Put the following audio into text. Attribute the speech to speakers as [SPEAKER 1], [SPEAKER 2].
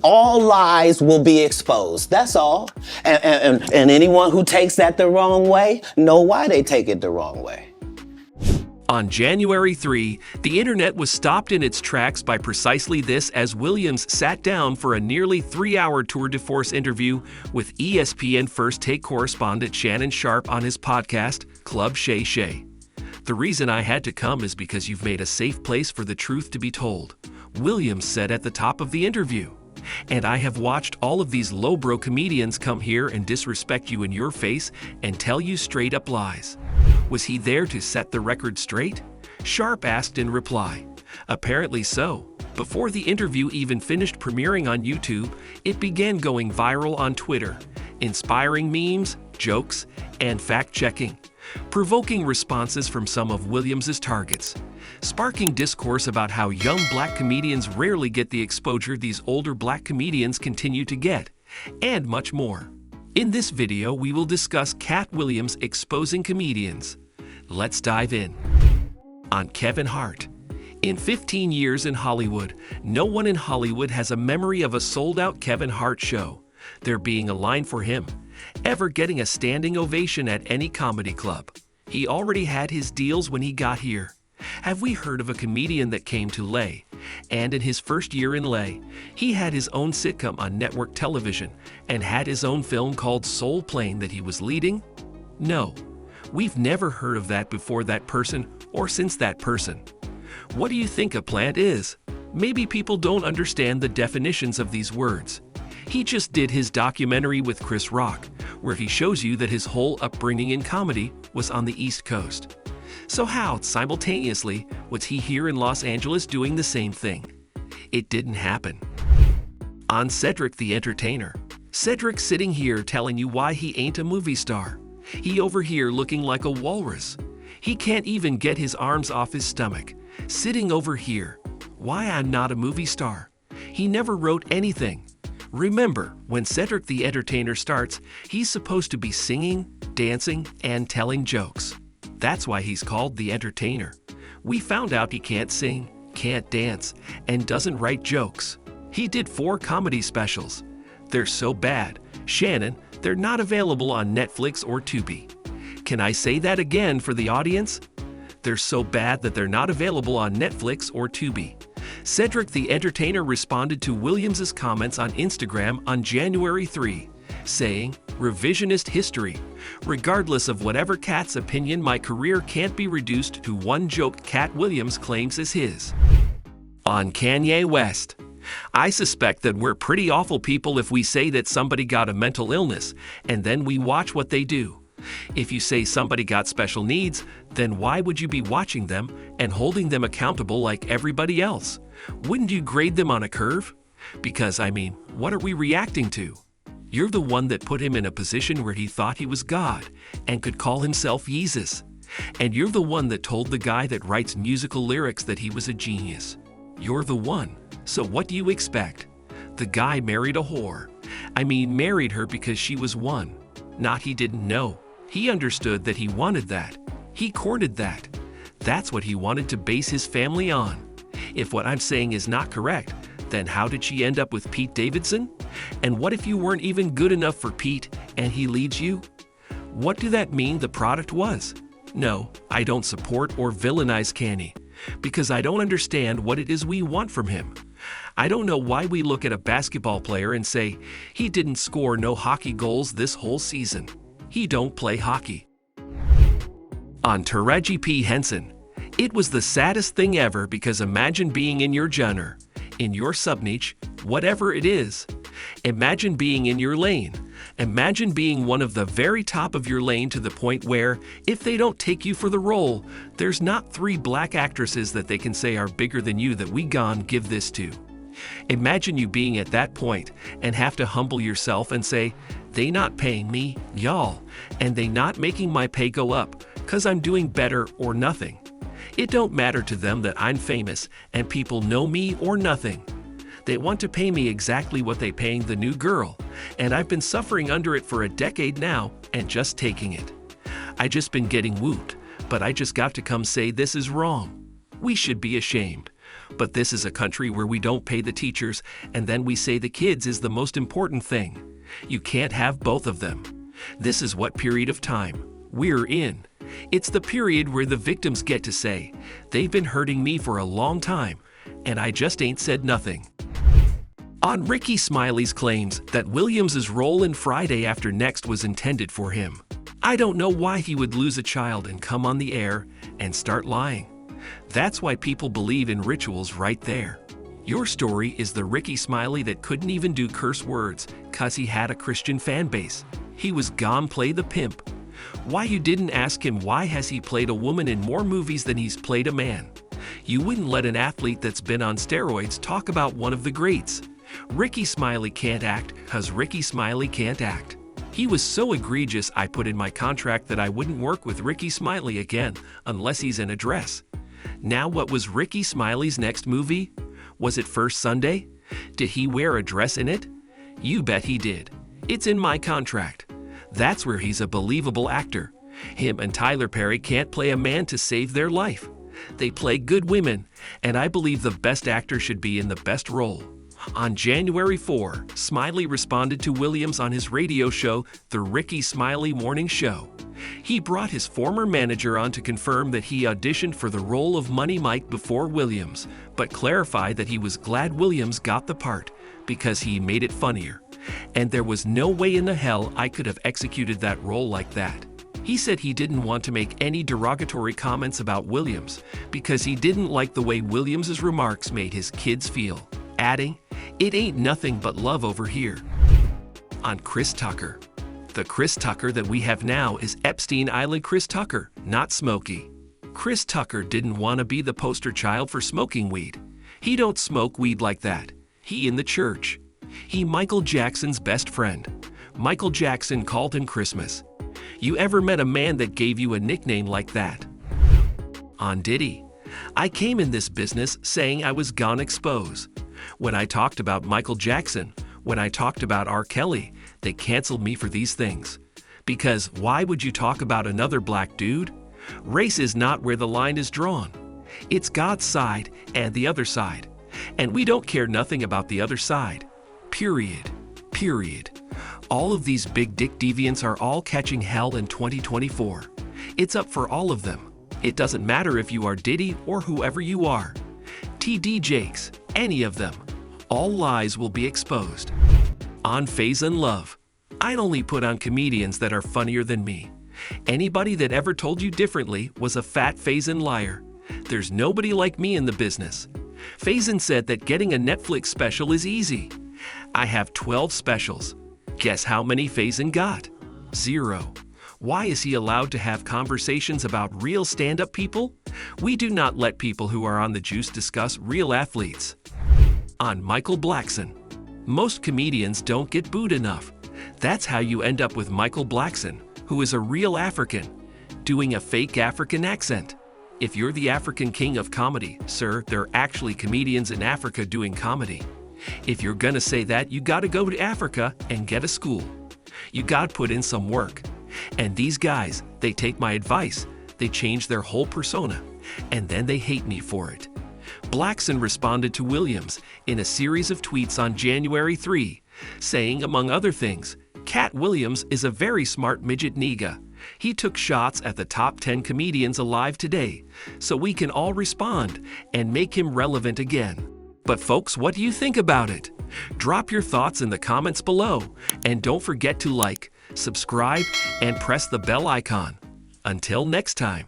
[SPEAKER 1] All lies will be exposed. That's all. And anyone who takes that the wrong way, know why they take it the wrong way.
[SPEAKER 2] On January 3, the internet was stopped in its tracks by precisely this as Williams sat down for a nearly 3-hour tour de force interview with ESPN First Take correspondent Shannon Sharpe on his podcast, Club Shay Shay. The reason I had to come is because you've made a safe place for the truth to be told, Williams said at the top of the interview. And I have watched all of these lowbrow comedians come here and disrespect you in your face and tell you straight up lies. Was he there to set the record straight? Sharpe asked in reply. Apparently so. Before the interview even finished premiering on YouTube, it began going viral on Twitter, inspiring memes, jokes, and fact-checking, provoking responses from some of Williams' targets, sparking discourse about how young black comedians rarely get the exposure these older black comedians continue to get, and much more. In this video, we will discuss Katt Williams exposing comedians. Let's dive in. On Kevin Hart. In 15 years in Hollywood, no one in Hollywood has a memory of a sold-out Kevin Hart show, there being a line for him, ever getting a standing ovation at any comedy club. He already had his deals when he got here. Have we heard of a comedian that came to LA? And in his first year in LA, he had his own sitcom on network television and had his own film called Soul Plane that he was leading? No, we've never heard of that before that person or since that person. What do you think a plant is? Maybe people don't understand the definitions of these words. He just did his documentary with Chris Rock, where he shows you that his whole upbringing in comedy was on the East Coast. So how, simultaneously, was he here in Los Angeles doing the same thing? It didn't happen. On Cedric the Entertainer. Cedric sitting here telling you why he ain't a movie star. He over here looking like a walrus. He can't even get his arms off his stomach. Sitting over here. Why I'm not a movie star. He never wrote anything. Remember, when Cedric the Entertainer starts, he's supposed to be singing, dancing, and telling jokes. That's why he's called the Entertainer. We found out he can't sing, can't dance, and doesn't write jokes. He did 4 comedy specials. They're so bad, Shannon, they're not available on Netflix or Tubi. Can I say that again for the audience? They're so bad that they're not available on Netflix or Tubi. Cedric the Entertainer responded to Williams' comments on Instagram on January 3, saying, "Revisionist history. Regardless of whatever Katt's opinion, my career can't be reduced to one joke Katt Williams claims is his." On Kanye West. I suspect that we're pretty awful people if we say that somebody got a mental illness, and then we watch what they do. If you say somebody got special needs, then why would you be watching them and holding them accountable like everybody else? Wouldn't you grade them on a curve? Because, what are we reacting to? You're the one that put him in a position where he thought he was God and could call himself Jesus. And you're the one that told the guy that writes musical lyrics that he was a genius. You're the one. So what do you expect? The guy married a whore. Married her because she was one. Not he didn't know. He understood that he wanted that. He courted that. That's what he wanted to base his family on. If what I'm saying is not correct, then how did she end up with Pete Davidson? And what if you weren't even good enough for Pete and he leads you? What do that mean the product was? No, I don't support or villainize Kanye, because I don't understand what it is we want from him. I don't know why we look at a basketball player and say, he didn't score no hockey goals this whole season. He don't play hockey. On Taraji P. Henson. It was the saddest thing ever, because imagine being in your genre, in your subniche, whatever it is. Imagine being in your lane. Imagine being one of the very top of your lane to the point where, if they don't take you for the role, there's not 3 black actresses that they can say are bigger than you that we gon' give this to. Imagine you being at that point and have to humble yourself and say, they not paying me, y'all, and they not making my pay go up, 'cause I'm doing better or nothing. It don't matter to them that I'm famous and people know me or nothing. They want to pay me exactly what they paying the new girl, and I've been suffering under it for a decade now and just taking it. I just been getting whooped, but I just got to come say this is wrong. We should be ashamed. But this is a country where we don't pay the teachers, and then we say the kids is the most important thing. You can't have both of them. This is what period of time we're in. It's the period where the victims get to say, they've been hurting me for a long time, and I just ain't said nothing. On Ricky Smiley's claims that Williams' role in Friday After Next was intended for him. I don't know why he would lose a child and come on the air and start lying. That's why people believe in rituals right there. Your story is the Ricky Smiley that couldn't even do curse words 'cause he had a Christian fan base. He was gone play the pimp. Why you didn't ask him why has he played a woman in more movies than he's played a man? You wouldn't let an athlete that's been on steroids talk about one of the greats. Ricky Smiley can't act 'cause Ricky Smiley can't act. He was so egregious I put in my contract that I wouldn't work with Ricky Smiley again unless he's in a dress. Now what was Ricky Smiley's next movie? Was it First Sunday? Did he wear a dress in it? You bet he did. It's in my contract. That's where he's a believable actor. Him and Tyler Perry can't play a man to save their life. They play good women, and I believe the best actor should be in the best role. On January 4, Smiley responded to Williams on his radio show, The Ricky Smiley Morning Show. He brought his former manager on to confirm that he auditioned for the role of Money Mike before Williams, but clarified that he was glad Williams got the part because he made it funnier. And there was no way in the hell I could have executed that role like that. He said he didn't want to make any derogatory comments about Williams because he didn't like the way Williams' remarks made his kids feel, adding, "It ain't nothing but love over here." On Chris Tucker. The Chris Tucker that we have now is Epstein Island Chris Tucker, not Smokey. Chris Tucker didn't want to be the poster child for smoking weed. He don't smoke weed like that. He in the church. He Michael Jackson's best friend. Michael Jackson called him Christmas. You ever met a man that gave you a nickname like that? On Diddy. I came in this business saying I was gonna expose. When I talked about Michael Jackson, when I talked about R. Kelly, they canceled me for these things. Because why would you talk about another black dude? Race is not where the line is drawn. It's God's side and the other side. And we don't care nothing about the other side. Period. Period. All of these big dick deviants are all catching hell in 2024. It's up for all of them. It doesn't matter if you are Diddy or whoever you are. TD Jakes, any of them. All lies will be exposed. On Faze and Love. I'd only put on comedians that are funnier than me. Anybody that ever told you differently was a fat Fazen liar. There's nobody like me in the business. Fazen said that getting a Netflix special is easy. I have 12 specials. Guess how many Fazen got? 0. Why is he allowed to have conversations about real stand-up people? We do not let people who are on the juice discuss real athletes. On Michael Blackson. Most comedians don't get booed enough. That's how you end up with Michael Blackson, who is a real African, doing a fake African accent. If you're the African king of comedy, sir, there are actually comedians in Africa doing comedy. If you're gonna say that, you gotta go to Africa and get a school. You gotta put in some work. And these guys, they take my advice, they change their whole persona, and then they hate me for it. Blackson responded to Williams in a series of tweets on January 3, saying, among other things, Katt Williams is a very smart midget nigga. He took shots at the top 10 comedians alive today, so we can all respond and make him relevant again. But folks, what do you think about it? Drop your thoughts in the comments below, and don't forget to like, subscribe, and press the bell icon. Until next time.